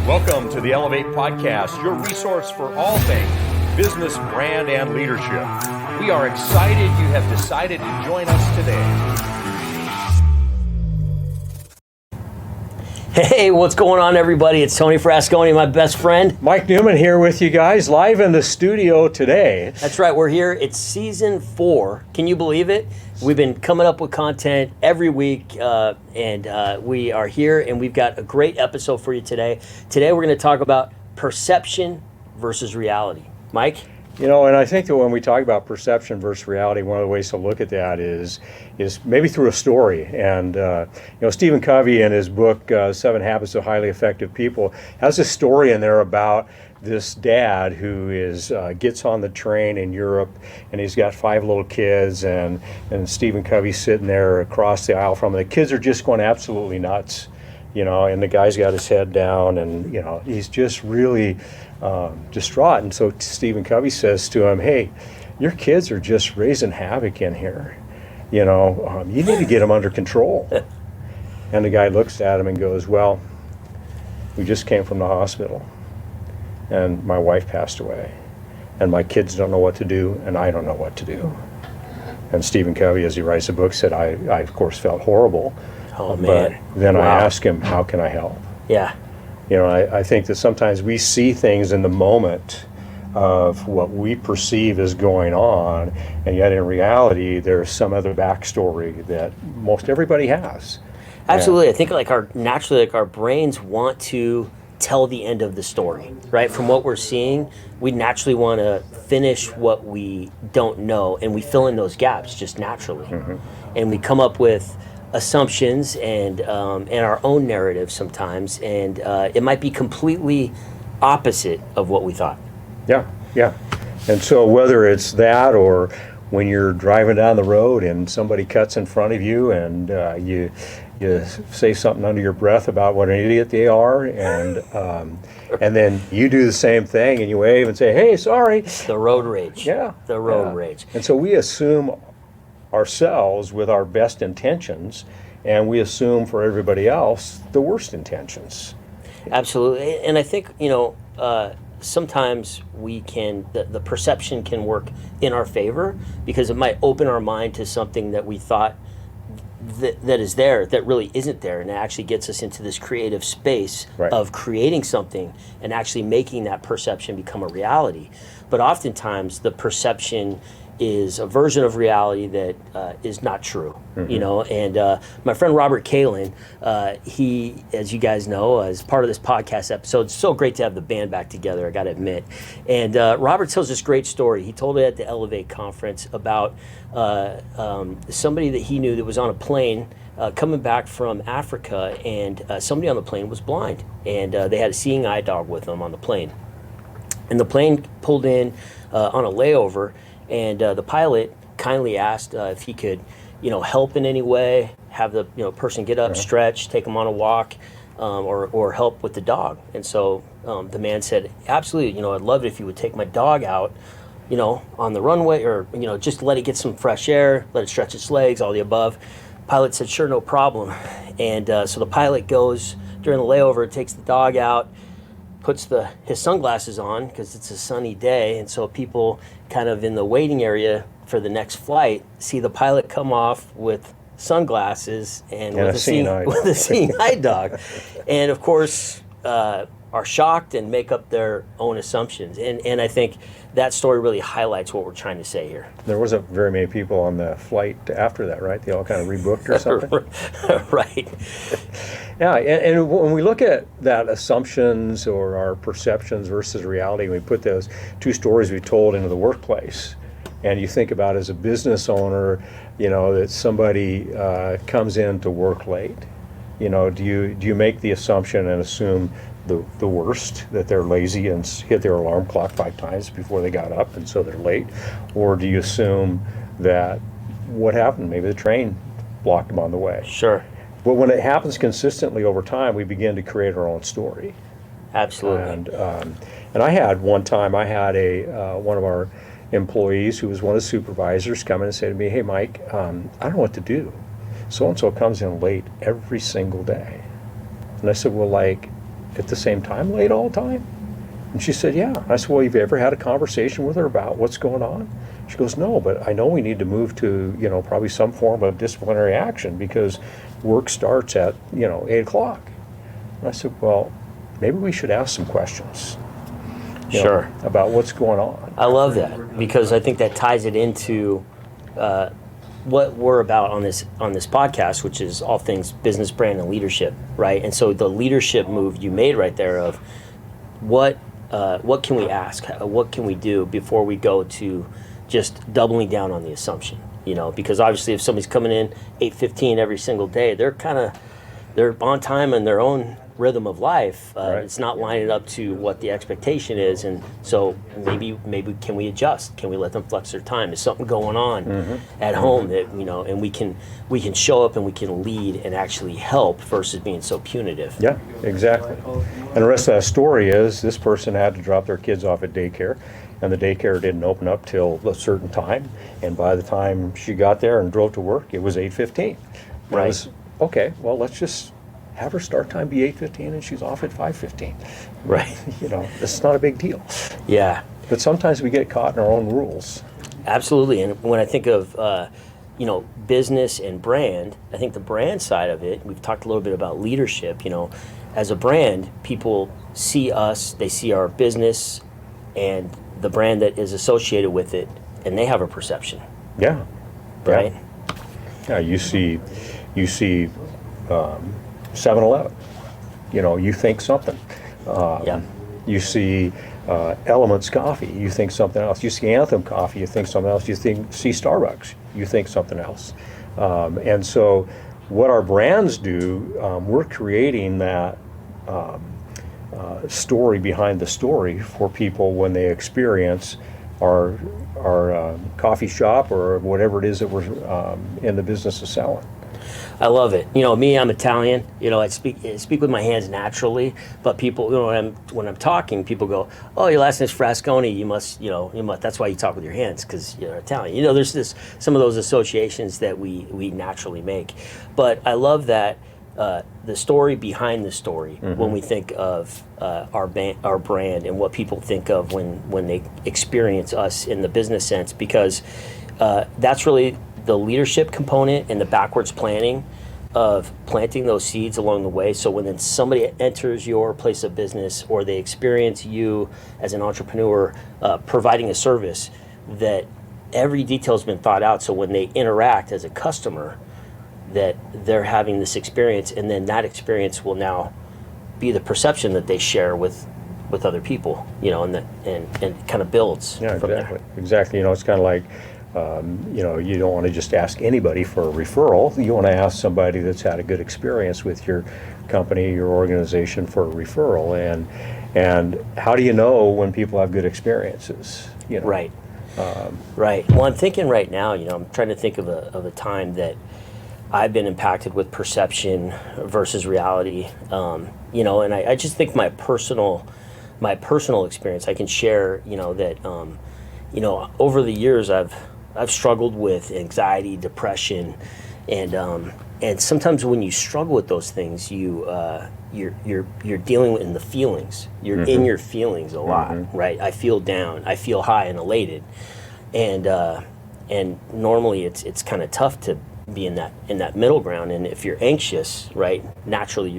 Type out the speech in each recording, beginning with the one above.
Welcome to the Elevate Podcast, your resource for all things business, brand, and leadership. We are excited you have decided to join us today. Hey, what's going on, everybody? It's Tony Frasconi, my best friend. Mike Newman here with you guys, live in the studio today. That's right, we're here. It's season 4. Can you believe it? We've been coming up with content every week, and we are here, and we've got a great episode for you today. Today, we're going to talk about perception versus reality. Mike? You know, and I think that when we talk about perception versus reality, one of the ways to look at that is maybe through a story. And, Stephen Covey in his book, 7 Habits of Highly Effective People, has a story in there about this dad who gets on the train in Europe, and he's got 5 little kids, and Stephen Covey's sitting there across the aisle from him. The kids are just going absolutely nuts, and the guy's got his head down, and, he's just really distraught. And so Stephen Covey says to him, "Hey, your kids are just raising havoc in here. You need to get them under control." And the guy looks at him and goes, "Well, we just came from the hospital, and my wife passed away, and my kids don't know what to do, and I don't know what to do." And Stephen Covey, as he writes the book, said, I of course felt horrible. Oh, man. But then Wow. I asked him, "How can I help?" Yeah. I think that sometimes we see things in the moment of what we perceive is going on, and yet in reality, there's some other backstory that most everybody has. Absolutely. I think naturally our brains want to tell the end of the story, right? From what we're seeing, we naturally want to finish what we don't know, and we fill in those gaps just naturally. Mm-hmm. And we come up with assumptions and our own narrative sometimes, and it might be completely opposite of what we thought. Yeah. And so whether it's that, or when you're driving down the road and somebody cuts in front of you, and you say something under your breath about what an idiot they are, and then you do the same thing and you wave and say, "Hey, sorry." The road rage. Yeah. The road rage. And so we assume ourselves with our best intentions, and we assume for everybody else the worst intentions. Absolutely. And I think, sometimes the perception can work in our favor, because it might open our mind to something that we thought that is there that really isn't there, and it actually gets us into this creative space of creating something and actually making that perception become a reality. But oftentimes the perception is a version of reality that is not true, and my friend Robert Kalin, he, as you guys know, as part of this podcast episode, it's so great to have the band back together, I gotta admit. And Robert tells this great story. He told it at the Elevate conference about somebody that he knew that was on a plane coming back from Africa, and somebody on the plane was blind, and they had a seeing eye dog with them on the plane. And the plane pulled in on a layover, and the pilot kindly asked if he could, help in any way, have the person get up, stretch, take them on a walk, or help with the dog. And so the man said, "Absolutely, I'd love it if you would take my dog out, on the runway, or just let it get some fresh air, let it stretch its legs, all the above." Pilot said, "Sure, no problem." And so the pilot goes during the layover, takes the dog out, puts his sunglasses on because it's a sunny day, and so people kind of in the waiting area for the next flight see the pilot come off with sunglasses and with a seeing eye dog, and of course are shocked and make up their own assumptions. And I think that story really highlights what we're trying to say here. There wasn't very many people on the flight after that, right? They all kind of rebooked or something. Right. Yeah, and when we look at that assumptions or our perceptions versus reality, we put those two stories we told into the workplace, and you think about as a business owner, that somebody comes in to work late. Do you make the assumption and assume the worst, that they're lazy and hit their alarm clock 5 times before they got up and so they're late? Or do you assume that what happened, maybe the train blocked them on the way? Sure. But when it happens consistently over time, we begin to create our own story. Absolutely. And I had one of our employees who was one of the supervisors come in and say to me, "Hey, Mike, I don't know what to do. So-and-so comes in late every single day." And I said, "Well, at the same time late all the time? And she said, yeah. I said, well, have you ever had a conversation with her about what's going on? She goes, no, but I know we need to move to, probably some form of disciplinary action because work starts at, 8 o'clock. And I said, well, maybe we should ask some questions. Sure. About what's going on. I love that because I think that ties it into what we're about on this podcast, which is all things business, brand, and leadership, right? And so the leadership move you made right there of what can we ask, what can we do before we go to just doubling down on the assumption, because obviously if somebody's coming in 8:15 every single day, they're on time in their own rhythm of life. Right. It's not lining up to what the expectation is, and so maybe can we adjust? Can we let them flex their time? Is something going on at home that and we can show up and we can lead and actually help versus being so punitive. Yeah, exactly. And the rest of that story is this person had to drop their kids off at daycare, and the daycare didn't open up till a certain time, and by the time she got there and drove to work, it was 8:15. Right. It was, okay, well, let's just have her start time be 8:15 and she's off at 5:15. Right. It's not a big deal. Yeah. But sometimes we get caught in our own rules. Absolutely. And when I think of business and brand, I think the brand side of it, we've talked a little bit about leadership. As a brand, people see us, they see our business and the brand that is associated with it, and they have a perception. Yeah. Right? Yeah, you see 7-Eleven, you think something. Yeah. You see Elements Coffee, you think something else. You see Anthem Coffee, you think something else. You see Starbucks, you think something else. And so what our brands do, we're creating that story behind the story for people when they experience our coffee shop or whatever it is that we're in the business of selling. I love it. Me, I'm Italian. I speak with my hands naturally. But people, when I'm talking, people go, "Oh, your last name is Frasconi. You must. That's why you talk with your hands because you're Italian." There's some of those associations that we naturally make. But I love that the story behind the story when we think of our brand and what people think of when they experience us in the business sense, because that's really the leadership component and the backwards planning of planting those seeds along the way. So when then somebody enters your place of business or they experience you as an entrepreneur providing a service, that every detail's been thought out. So when they interact as a customer, that they're having this experience, and then that experience will now be the perception that they share with other people, and kind of builds from there. Exactly. It's kind of like, you don't want to just ask anybody for a referral. You want to ask somebody that's had a good experience with your company, your organization for a referral. And how do you know when people have good experiences? Right. Right. Well, I'm thinking right now, I'm trying to think of a time that I've been impacted with perception versus reality. And I just think my personal experience, I can share, that, over the years I've struggled with anxiety, depression, and sometimes when you struggle with those things, you're dealing with in the feelings. You're in your feelings a lot, right? I feel down, I feel high and elated, and normally it's kind of tough to be in that middle ground. And if you're anxious, right, naturally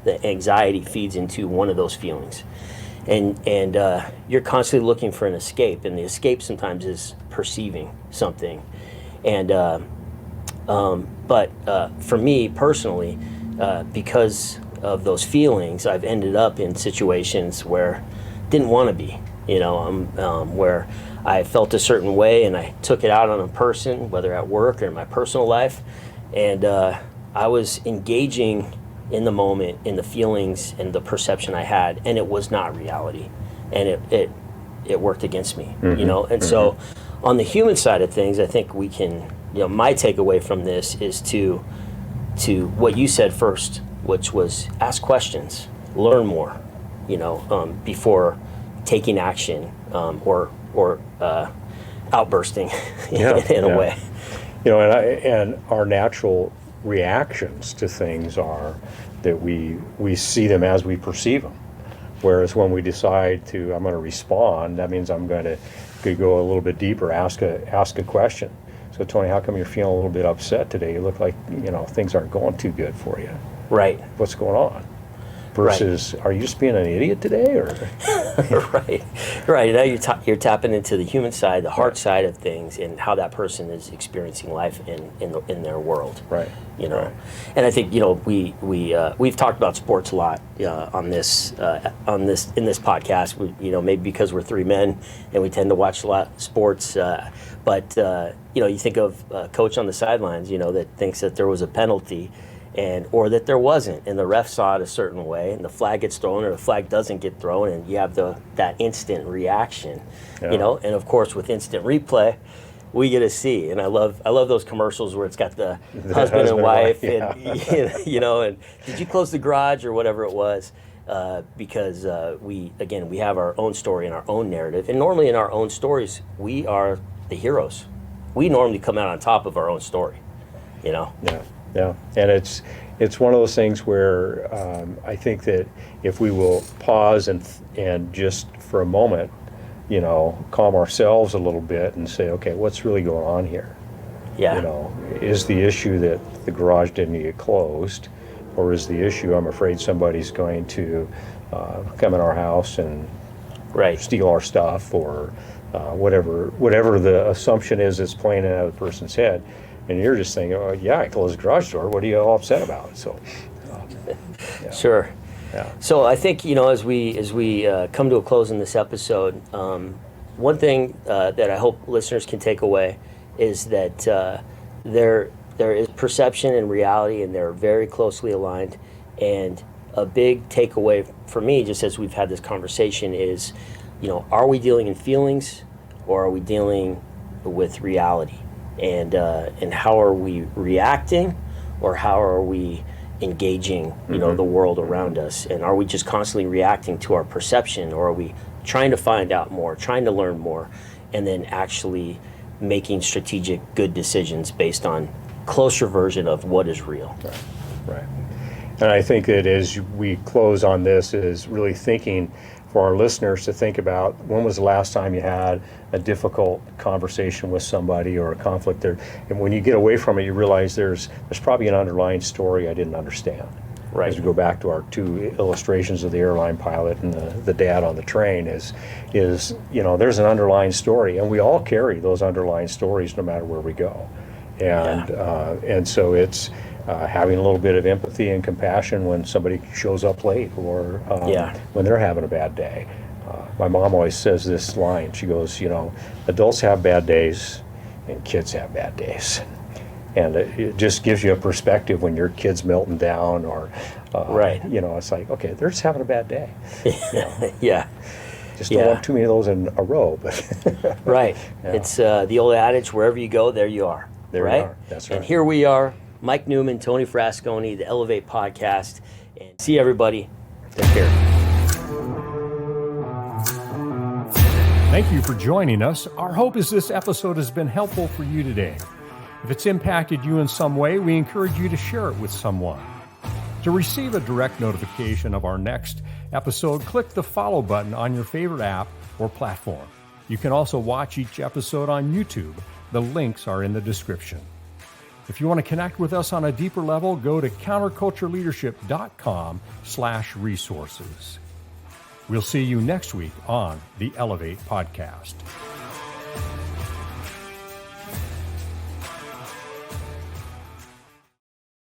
the anxiety feeds into one of those feelings. And you're constantly looking for an escape, and the escape sometimes is perceiving something. And but for me personally, because of those feelings, I've ended up in situations where I didn't want to be. Where I felt a certain way and I took it out on a person, whether at work or in my personal life, and I was engaging in the moment, in the feelings and the perception I had, and it was not reality, and it worked against me, And so, on the human side of things, I think we can, my takeaway from this is to what you said first, which was ask questions, learn more, before taking action or outbursting in a way. And our natural reactions to things are that we see them as we perceive them. Whereas when we decide I'm going to respond, that means I'm going to go a little bit deeper, ask a question. So Tony, how come you're feeling a little bit upset today? You look like, things aren't going too good for you. Right. What's going on? Versus, Are you just being an idiot today, or? Right. Now you're tapping into the human side, the heart side of things, and how that person is experiencing life in their world. Right. Right. And I think we've talked about sports a lot in this podcast. Maybe because we're three men and we tend to watch a lot of sports. But you think of a coach on the sidelines, that thinks that there was a penalty. Or that there wasn't, and the ref saw it a certain way, and the flag gets thrown, or the flag doesn't get thrown, and you have that instant reaction, And of course, with instant replay, we get to see, and I love those commercials where it's got the husband and wife, and and did you close the garage or whatever it was, because we have our own story and our own narrative, and normally in our own stories, we are the heroes. We normally come out on top of our own story, Yeah. Yeah, and it's one of those things where I think that if we will pause and just for a moment, calm ourselves a little bit and say, okay, what's really going on here? Yeah. Is the issue that the garage didn't get closed, or is the issue I'm afraid somebody's going to come in our house and steal our stuff, or whatever the assumption is that's playing in another person's head. And you're just thinking, oh, yeah, I closed the garage door. What are you all upset about? So, yeah. Sure. Yeah. So I think as we come to a close in this episode, one thing that I hope listeners can take away is that there is perception and reality, and they're very closely aligned. And a big takeaway for me, just as we've had this conversation, is, are we dealing in feelings, or are we dealing with reality? And how are we reacting, or how are we engaging, the world around us? And are we just constantly reacting to our perception, or are we trying to find out more, trying to learn more, and then actually making strategic, good decisions based on closer version of what is real? Right. And I think that as we close on this, is really thinking for our listeners to think about, when was the last time you had a difficult conversation with somebody, or a conflict there, and when you get away from it, you realize there's probably an underlying story I didn't understand. Right. As we go back to our two illustrations of the airline pilot and the dad on the train, is there's an underlying story, and we all carry those underlying stories no matter where we go, and so it's having a little bit of empathy and compassion when somebody shows up late, or when they're having a bad day. My mom always says this line. She goes, adults have bad days and kids have bad days. And it just gives you a perspective when your kid's melting down, or, it's like, okay, they're just having a bad day. Yeah. Just don't want too many of those in a row. But Right. Yeah. It's the old adage, wherever you go, there you are. There you are. That's right. And here we are, Mike Newman, Tony Frasconi, the Elevate Podcast. And see everybody. Take care. Thank you for joining us. Our hope is this episode has been helpful for you today. If it's impacted you in some way, we encourage you to share it with someone. To receive a direct notification of our next episode, click the follow button on your favorite app or platform. You can also watch each episode on YouTube. The links are in the description. If you want to connect with us on a deeper level, go to countercultureleadership.com/resources. We'll see you next week on the Elevate Podcast.